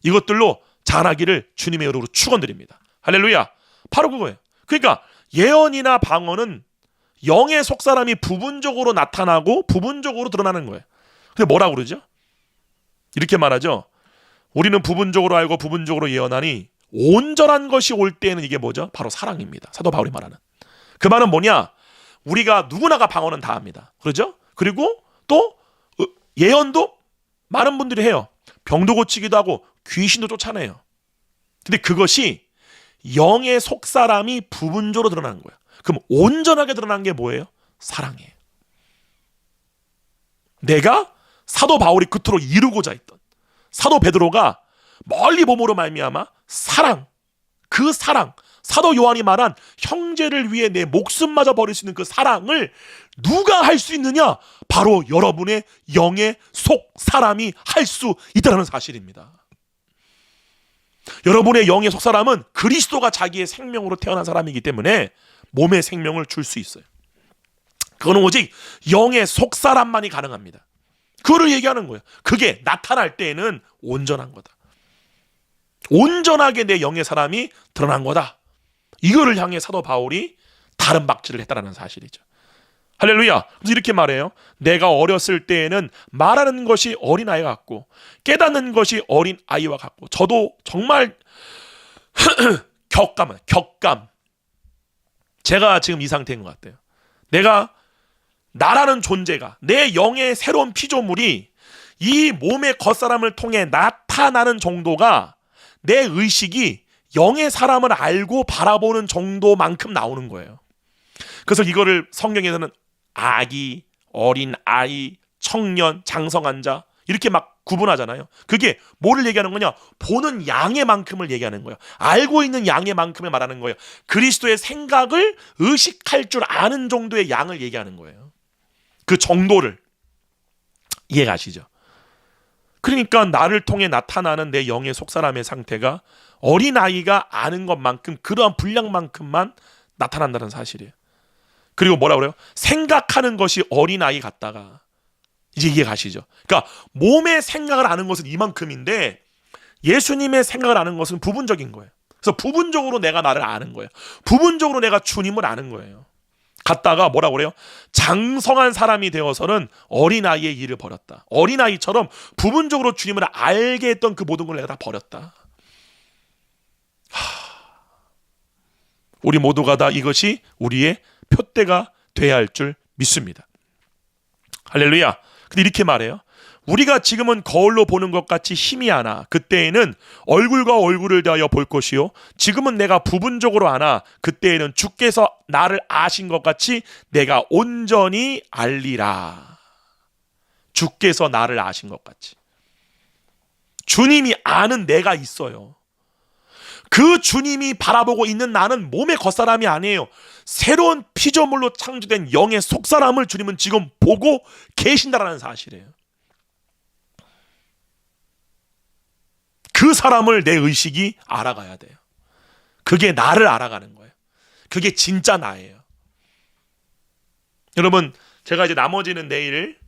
이것들로 자라기를 주님의 이름으로 축원드립니다. 할렐루야. 바로 그거예요. 그러니까 예언이나 방언은 영의 속사람이 부분적으로 나타나고 부분적으로 드러나는 거예요. 근데 뭐라고 그러죠? 이렇게 말하죠. 우리는 부분적으로 알고 부분적으로 예언하니 온전한 것이 올 때에는 이게 뭐죠? 바로 사랑입니다. 사도 바울이 말하는. 그 말은 뭐냐? 우리가 누구나가 방언은 다 합니다. 그렇죠? 그리고 또 예언도 많은 분들이 해요. 병도 고치기도 하고 귀신도 쫓아내요. 근데 그것이 영의 속사람이 부분적으로 드러나는 거예요. 그럼 온전하게 드러난 게 뭐예요? 사랑이에요. 내가 사도 바울이 그토록 이루고자 했던, 사도 베드로가 멀리 봄으로 말미암아 사랑, 그 사랑, 사도 요한이 말한 형제를 위해 내 목숨마저 버릴 수 있는 그 사랑을 누가 할 수 있느냐? 바로 여러분의 영의 속 사람이 할 수 있다는 사실입니다. 여러분의 영의 속 사람은 그리스도가 자기의 생명으로 태어난 사람이기 때문에 몸의 생명을 줄 수 있어요. 그거는 오직 영의 속 사람만이 가능합니다. 그거를 얘기하는 거예요. 그게 나타날 때에는 온전한 거다. 온전하게 내 영의 사람이 드러난 거다. 이거를 향해 사도 바울이 다른 박질을 했다는 사실이죠. 할렐루야. 그래서 이렇게 말해요. 내가 어렸을 때에는 말하는 것이 어린아이 같고 깨닫는 것이 어린아이와 같고, 저도 정말 격감. 제가 지금 이 상태인 것 같아요. 내가 나라는 존재가, 내 영의 새로운 피조물이 이 몸의 겉사람을 통해 나타나는 정도가 내 의식이 영의 사람을 알고 바라보는 정도만큼 나오는 거예요. 그래서 이거를 성경에서는 아기, 어린 아이, 청년, 장성한 자 이렇게 막 구분하잖아요. 그게 뭐를 얘기하는 거냐? 보는 양의 만큼을 얘기하는 거예요. 알고 있는 양의 만큼을 말하는 거예요. 그리스도의 생각을 의식할 줄 아는 정도의 양을 얘기하는 거예요. 그 정도를 이해가시죠? 그러니까 나를 통해 나타나는 내 영의 속사람의 상태가 어린아이가 아는 것만큼, 그러한 분량만큼만 나타난다는 사실이에요. 그리고 뭐라 그래요? 생각하는 것이 어린아이 같다가, 이제 이해가시죠? 그러니까 몸의 생각을 아는 것은 이만큼인데 예수님의 생각을 아는 것은 부분적인 거예요. 그래서 부분적으로 내가 나를 아는 거예요. 부분적으로 내가 주님을 아는 거예요. 갔다가 뭐라 그래요? 장성한 사람이 되어서는 어린아이의 일을 버렸다. 어린아이처럼 부분적으로 주님을 알게 했던 그 모든 걸 내가 다 버렸다. 우리 모두가 다 이것이 우리의 표대가 돼야 할 줄 믿습니다. 할렐루야. 근데 이렇게 말해요. 우리가 지금은 거울로 보는 것 같이 힘이 아나 그때에는 얼굴과 얼굴을 대하여 볼 것이요 지금은 내가 부분적으로 아나 그때에는 주께서 나를 아신 것 같이 내가 온전히 알리라. 주께서 나를 아신 것 같이. 주님이 아는 내가 있어요. 그 주님이 바라보고 있는 나는 몸의 겉사람이 아니에요. 새로운 피조물로 창조된 영의 속사람을 주님은 지금 보고 계신다라는 사실이에요. 그 사람을 내 의식이 알아가야 돼요. 그게 나를 알아가는 거예요. 그게 진짜 나예요. 여러분, 제가 이제 나머지는 내일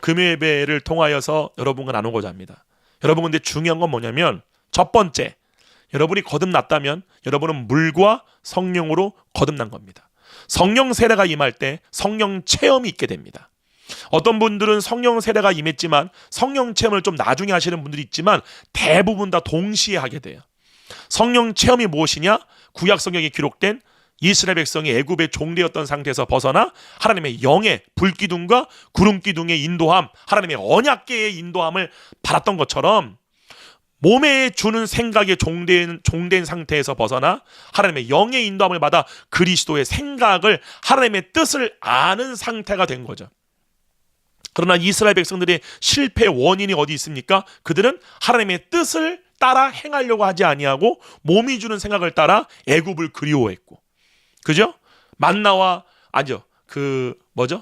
금요예배를 통하여서 여러분과 나누고자 합니다. 여러분, 근데 중요한 건 뭐냐면, 첫 번째, 여러분이 거듭났다면 여러분은 물과 성령으로 거듭난 겁니다. 성령 세례가 임할 때 성령 체험이 있게 됩니다. 어떤 분들은 성령 세례가 임했지만 성령 체험을 좀 나중에 하시는 분들이 있지만 대부분 다 동시에 하게 돼요. 성령 체험이 무엇이냐? 구약 성경에 기록된 이스라엘 백성이 애굽의 종되었던 상태에서 벗어나 하나님의 영의 불기둥과 구름기둥의 인도함, 하나님의 언약궤의 인도함을 받았던 것처럼 몸에 주는 생각에 종된 상태에서 벗어나 하나님의 영의 인도함을 받아 그리스도의 생각을, 하나님의 뜻을 아는 상태가 된 거죠. 그러나 이스라엘 백성들의 실패 원인이 어디 있습니까? 그들은 하나님의 뜻을 따라 행하려고 하지 아니하고 몸이 주는 생각을 따라 애굽을 그리워했고, 그죠?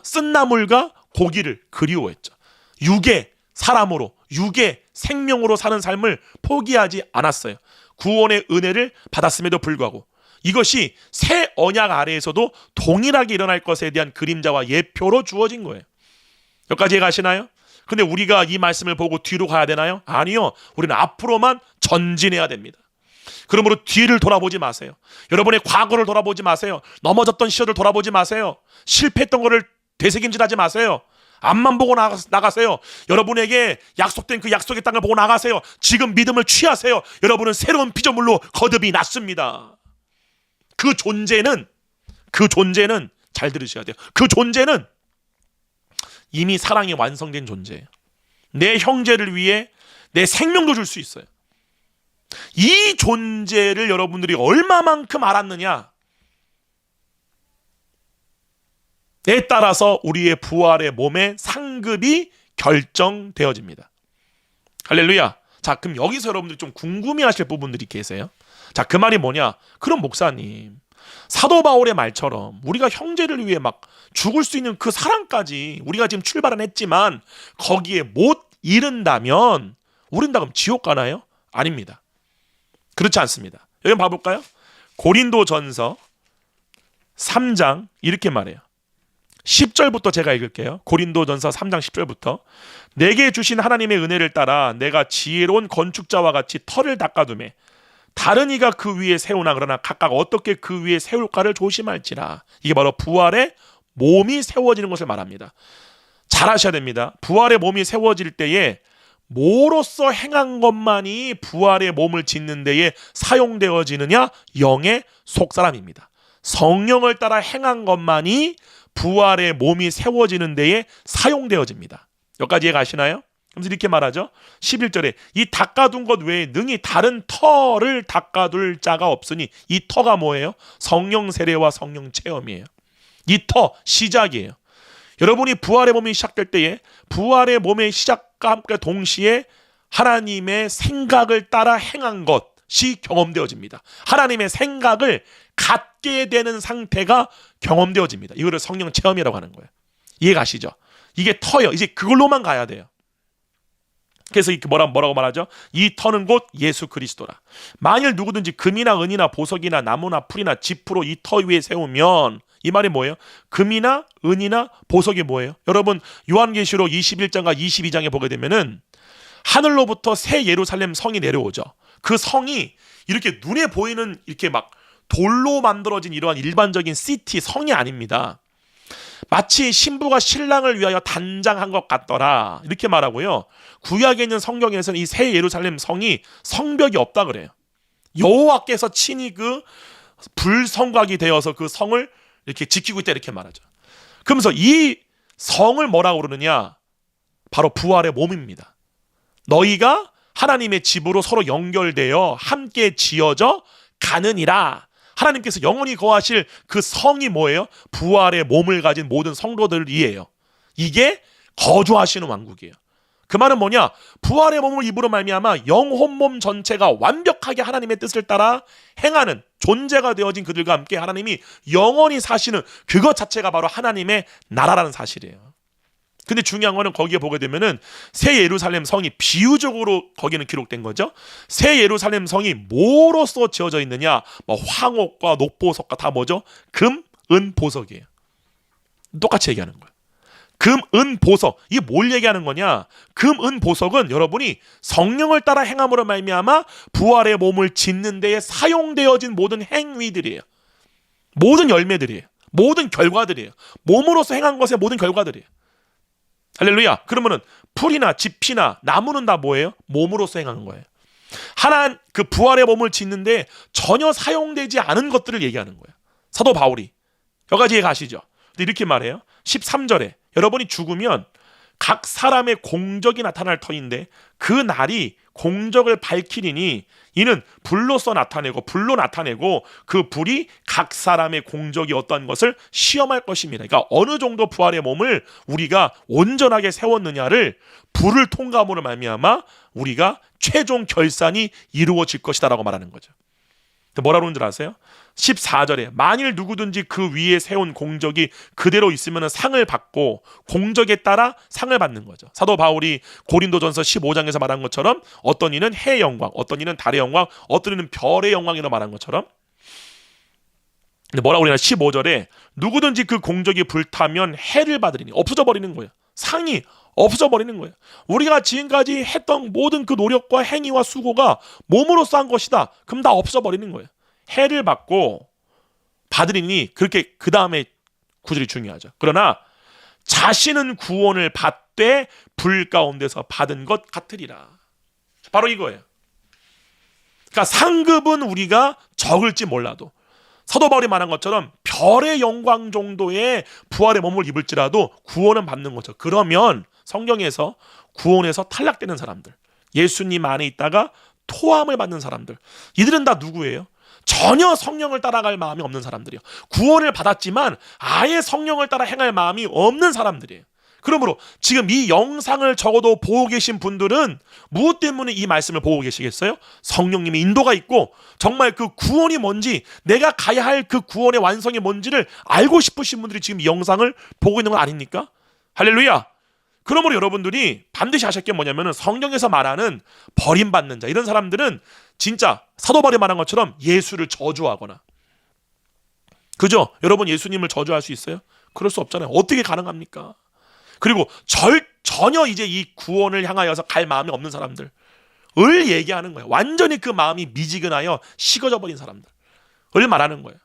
쓴나물과 고기를 그리워했죠. 육의 사람으로, 육의 생명으로 사는 삶을 포기하지 않았어요. 구원의 은혜를 받았음에도 불구하고 이것이 새 언약 아래에서도 동일하게 일어날 것에 대한 그림자와 예표로 주어진 거예요. 여기까지 이해가시나요? 근데 우리가 이 말씀을 보고 뒤로 가야 되나요? 아니요. 우리는 앞으로만 전진해야 됩니다. 그러므로 뒤를 돌아보지 마세요. 여러분의 과거를 돌아보지 마세요. 넘어졌던 시절을 돌아보지 마세요. 실패했던 거를 되새김질하지 마세요. 앞만 보고 나가세요. 여러분에게 약속된 그 약속의 땅을 보고 나가세요. 지금 믿음을 취하세요. 여러분은 새로운 피조물로 거듭이 났습니다. 그 존재는 잘 들으셔야 돼요. 그 존재는 이미 사랑이 완성된 존재예요. 내 형제를 위해 내 생명도 줄 수 있어요. 이 존재를 여러분들이 얼마만큼 알았느냐에 따라서 우리의 부활의 몸의 상급이 결정되어집니다. 할렐루야. 자, 그럼 여기서 여러분들이 좀 궁금해하실 부분들이 계세요. 자, 그 말이 뭐냐? 그럼 목사님, 사도 바울의 말처럼 우리가 형제를 위해 막 죽을 수 있는 그 사랑까지 우리가 지금 출발은 했지만 거기에 못 이른다면 우린 다 그럼 지옥 가나요? 아닙니다. 그렇지 않습니다. 여기 한번 봐볼까요? 고린도전서 3장 이렇게 말해요. 10절부터 제가 읽을게요. 고린도전서 3장 10절부터 내게 주신 하나님의 은혜를 따라 내가 지혜로운 건축자와 같이 터를 닦아두매 다른 이가 그 위에 세우나 그러나 각각 어떻게 그 위에 세울까를 조심할지라. 이게 바로 부활의 몸이 세워지는 것을 말합니다. 잘 아셔야 됩니다. 부활의 몸이 세워질 때에 뭐로서 행한 것만이 부활의 몸을 짓는 데에 사용되어지느냐? 영의 속사람입니다. 성령을 따라 행한 것만이 부활의 몸이 세워지는 데에 사용되어집니다. 여기까지 이해가시나요? 그래서 이렇게 말하죠. 11절에 이 닦아둔 것 외에 능히 다른 터를 닦아둘 자가 없으니 이 터가 뭐예요? 성령 세례와 성령 체험이에요. 이 터 시작이에요. 여러분이 부활의 몸이 시작될 때에 부활의 몸의 시작과 함께 동시에 하나님의 생각을 따라 행한 것이 경험되어집니다. 하나님의 생각을 갖게 되는 상태가 경험되어집니다. 이거를 성령 체험이라고 하는 거예요. 이해가시죠? 이게 터예요. 이제 그걸로만 가야 돼요. 그래서 이렇게 뭐라고 말하죠? 이 터는 곧 예수 그리스도라. 만일 누구든지 금이나 은이나 보석이나 나무나 풀이나 지프로 이 터 위에 세우면 이 말이 뭐예요? 금이나 은이나 보석이 뭐예요? 여러분 요한계시록 21장과 22장에 보게 되면은 하늘로부터 새 예루살렘 성이 내려오죠. 그 성이 이렇게 눈에 보이는 이렇게 막 돌로 만들어진 이러한 일반적인 시티 성이 아닙니다. 마치 신부가 신랑을 위하여 단장한 것 같더라 이렇게 말하고요. 구약에 있는 성경에서는 이 새 예루살렘 성이 성벽이 없다 그래요. 여호와께서 친히 그 불성곽이 되어서 그 성을 이렇게 지키고 있다 이렇게 말하죠. 그러면서 이 성을 뭐라고 그러느냐? 바로 부활의 몸입니다. 너희가 하나님의 집으로 서로 연결되어 함께 지어져 가느니라. 하나님께서 영원히 거하실 그 성이 뭐예요? 부활의 몸을 가진 모든 성도들이에요. 이게 거주하시는 왕국이에요. 그 말은 뭐냐? 부활의 몸을 입으로 말미암아 영혼 몸 전체가 완벽하게 하나님의 뜻을 따라 행하는 존재가 되어진 그들과 함께 하나님이 영원히 사시는 그것 자체가 바로 하나님의 나라라는 사실이에요. 근데 중요한 거는 거기에 보게 되면은 새 예루살렘 성이 비유적으로 거기는 기록된 거죠. 새 예루살렘 성이 뭐로써 지어져 있느냐? 뭐 황옥과 녹보석과 다 뭐죠? 금, 은, 보석이에요. 똑같이 얘기하는 거예요. 금, 은, 보석. 이게 뭘 얘기하는 거냐? 금, 은, 보석은 여러분이 성령을 따라 행함으로 말미암아 부활의 몸을 짓는 데에 사용되어진 모든 행위들이에요. 모든 열매들이에요. 모든 결과들이에요. 몸으로서 행한 것의 모든 결과들이에요. 할렐루야. 그러면은 풀이나 짚이나 나무는 다 뭐예요? 몸으로서 행하는 거예요. 그 부활의 몸을 짓는데 전혀 사용되지 않은 것들을 얘기하는 거예요. 사도 바울이. 여기까지 가시죠. 근데 이렇게 말해요. 13절에 여러분이 죽으면 각 사람의 공적이 나타날 터인데 그 날이 공적을 밝히리니 이는 불로서 나타내고 불로 나타내고 그 불이 각 사람의 공적이 어떠한 것을 시험할 것입니다. 그러니까 어느 정도 부활의 몸을 우리가 온전하게 세웠느냐를 불을 통과함으로 말미암아 우리가 최종 결산이 이루어질 것이다라고 말하는 거죠. 뭐라 그러는 줄 아세요? 14절에 만일 누구든지 그 위에 세운 공적이 그대로 있으면 상을 받고 공적에 따라 상을 받는 거죠. 사도 바울이 고린도전서 15장에서 말한 것처럼 어떤 이는 해의 영광, 어떤 이는 달의 영광, 어떤 이는 별의 영광이라고 말한 것처럼, 근데 뭐라고 그러냐, 15절에 누구든지 그 공적이 불타면 해를 받으리니, 없어져 버리는 거예요. 상이 없어져 버리는 거예요. 우리가 지금까지 했던 모든 그 노력과 행위와 수고가 몸으로써 한 것이다. 그럼 다 없어져 버리는 거예요. 해를 받고 받으리니, 그렇게 그 다음에 구절이 중요하죠. 그러나 자신은 구원을 받되 불 가운데서 받은 것 같으리라. 바로 이거예요. 그러니까 상급은 우리가 적을지 몰라도, 사도 바울이 말한 것처럼 별의 영광 정도의 부활의 몸을 입을지라도 구원은 받는 거죠. 그러면 성경에서 구원에서 탈락되는 사람들, 예수님 안에 있다가 토함을 받는 사람들, 이들은 다 누구예요? 전혀 성령을 따라갈 마음이 없는 사람들이에요. 구원을 받았지만 아예 성령을 따라 행할 마음이 없는 사람들이에요. 그러므로 지금 이 영상을 적어도 보고 계신 분들은 무엇 때문에 이 말씀을 보고 계시겠어요? 성령님의 인도가 있고 정말 그 구원이 뭔지, 내가 가야 할 그 구원의 완성이 뭔지를 알고 싶으신 분들이 지금 이 영상을 보고 있는 건 아닙니까? 할렐루야! 그러므로 여러분들이 반드시 아실 게 뭐냐면, 성경에서 말하는 버림받는 자, 이런 사람들은 진짜 사도 바울이 말한 것처럼 예수를 저주하거나, 그죠? 여러분 예수님을 저주할 수 있어요? 그럴 수 없잖아요. 어떻게 가능합니까? 그리고 전혀 이제 이 구원을 향하여서 갈 마음이 없는 사람들을 얘기하는 거예요. 완전히 그 마음이 미지근하여 식어져 버린 사람들을 말하는 거예요.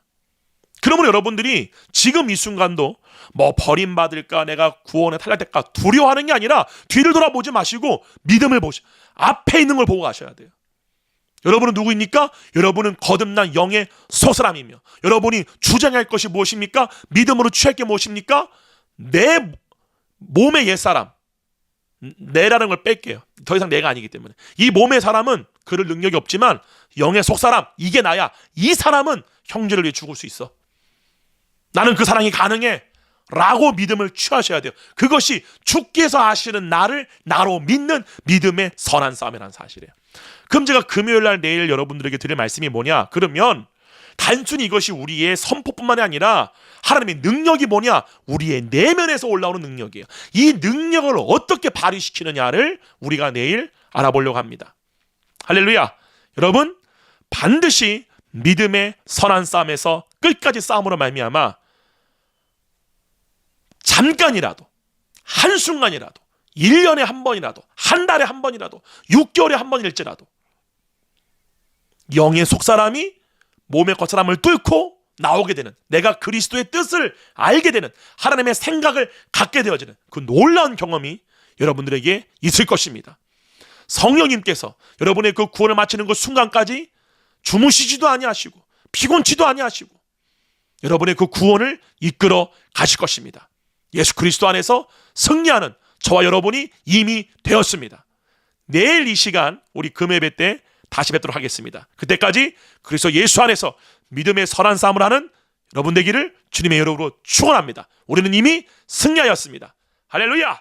그러므로 여러분들이 지금 이 순간도 뭐 버림받을까, 내가 구원에 탈락될까 두려워하는 게 아니라 뒤를 돌아보지 마시고 믿음을 앞에 있는 걸 보고 가셔야 돼요. 여러분은 누구입니까? 여러분은 거듭난 영의 소사람이며, 여러분이 주장할 것이 무엇입니까? 믿음으로 취할 게 무엇입니까? 내 몸의 옛사람, 내라는 걸 뺄게요. 더 이상 내가 아니기 때문에. 이 몸의 사람은 그럴 능력이 없지만 영의 속사람, 이게 나야. 이 사람은 형제를 위해 죽을 수 있어. 나는 그 사랑이 가능해 라고 믿음을 취하셔야 돼요. 그것이 주께서 하시는 나를 나로 믿는 믿음의 선한 싸움이라는 사실이에요. 그럼 제가 금요일날 내일 여러분들에게 드릴 말씀이 뭐냐, 그러면 단순히 이것이 우리의 선포뿐만이 아니라 하나님의 능력이 뭐냐, 우리의 내면에서 올라오는 능력이에요. 이 능력을 어떻게 발휘시키느냐를 우리가 내일 알아보려고 합니다. 할렐루야. 여러분 반드시 믿음의 선한 싸움에서 끝까지 싸움으로 말미암아 잠깐이라도, 한순간이라도, 1년에 한 번이라도, 한 달에 한 번이라도, 6개월에 한 번일지라도 영의 속사람이 몸의 겉사람을 뚫고 나오게 되는, 내가 그리스도의 뜻을 알게 되는, 하나님의 생각을 갖게 되어지는 그 놀라운 경험이 여러분들에게 있을 것입니다. 성령님께서 여러분의 그 구원을 마치는 그 순간까지 주무시지도 아니하시고 피곤치도 아니하시고 여러분의 그 구원을 이끌어 가실 것입니다. 예수 그리스도 안에서 승리하는 저와 여러분이 이미 되었습니다. 내일 이 시간 우리 금요일 때 다시 뵙도록 하겠습니다. 그때까지 그리스도 예수 안에서 믿음의 선한 싸움을 하는 여러분 되기를 주님의 이름으로 축원합니다. 우리는 이미 승리하였습니다. 할렐루야!